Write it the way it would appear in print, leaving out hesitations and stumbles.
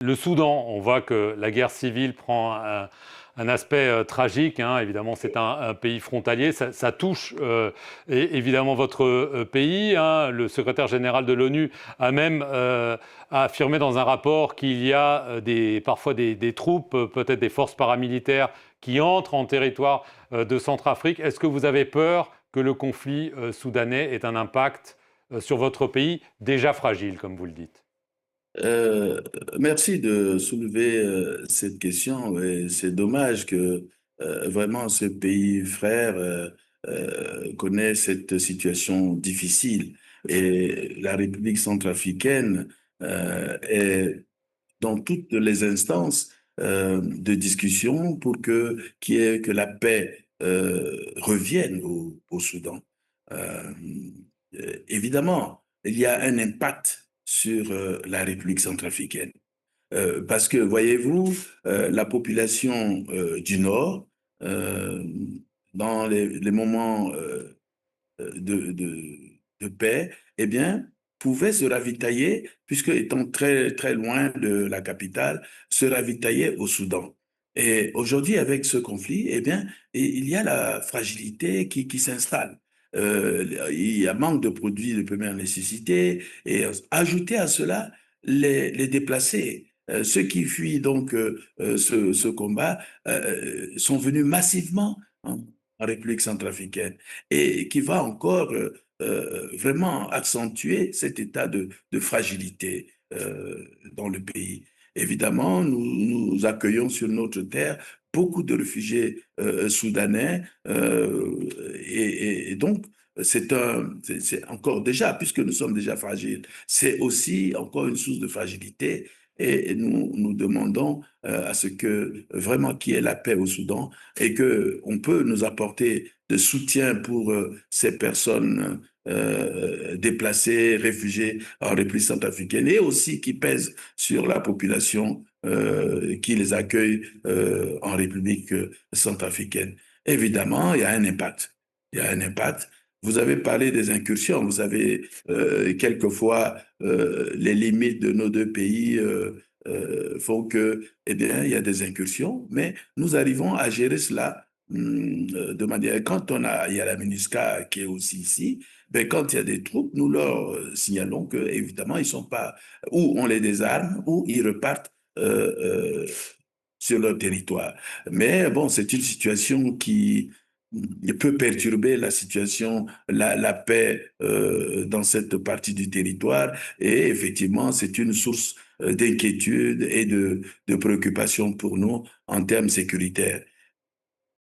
Le Soudan, on voit que la guerre civile prend un aspect tragique, hein. Évidemment, c'est un pays frontalier. Ça touche évidemment votre pays, hein. Le secrétaire général de l'ONU a même affirmé dans un rapport qu'il y a parfois des troupes, peut-être des forces paramilitaires, qui entrent en territoire de Centrafrique. Est-ce que vous avez peur que le conflit soudanais ait un impact sur votre pays, déjà fragile, comme vous le dites? Euh, Merci de soulever cette question. Et c'est dommage que vraiment ce pays frère connaît cette situation difficile. Et la République centrafricaine est dans toutes les instances de discussion pour que la paix revienne au Soudan. Euh, Évidemment, il y a un impact sur la République centrafricaine. Parce que, voyez-vous, la population du Nord, euh, dans les moments de paix, eh bien, pouvait se ravitailler, puisque étant très, très loin de la capitale, se ravitailler au Soudan. Et aujourd'hui, avec ce conflit, eh bien, il y a la fragilité qui s'installe. Il y a manque de produits de première nécessité et ajouter à cela les déplacés. Ceux qui fuient donc ce combat sont venus massivement en République centrafricaine et qui va encore vraiment accentuer cet état de fragilité dans le pays. Évidemment, nous accueillons sur notre terre beaucoup de réfugiés soudanais et donc c'est encore déjà, puisque nous sommes déjà fragiles, c'est aussi encore une source de fragilité et nous demandons à ce que vraiment qu'il y ait la paix au Soudan et que on peut nous apporter de soutien pour ces personnes déplacées, réfugiées en République centrafricaine et aussi qui pèsent sur la population qui les accueille en République centrafricaine. Évidemment, il y a un impact. Il y a un impact. Vous avez parlé des incursions. Vous avez quelquefois les limites de nos deux pays font que, eh bien, il y a des incursions, mais nous arrivons à gérer cela de manière. Quand il y a la MINUSCA qui est aussi ici, ben, quand il y a des troupes, nous leur signalons que, évidemment, ils sont pas, ou on les désarme, ou ils repartent sur leur territoire. Mais bon, c'est une situation qui peut perturber la situation, la paix dans cette partie du territoire. Et effectivement, c'est une source d'inquiétude et de préoccupation pour nous en termes sécuritaires.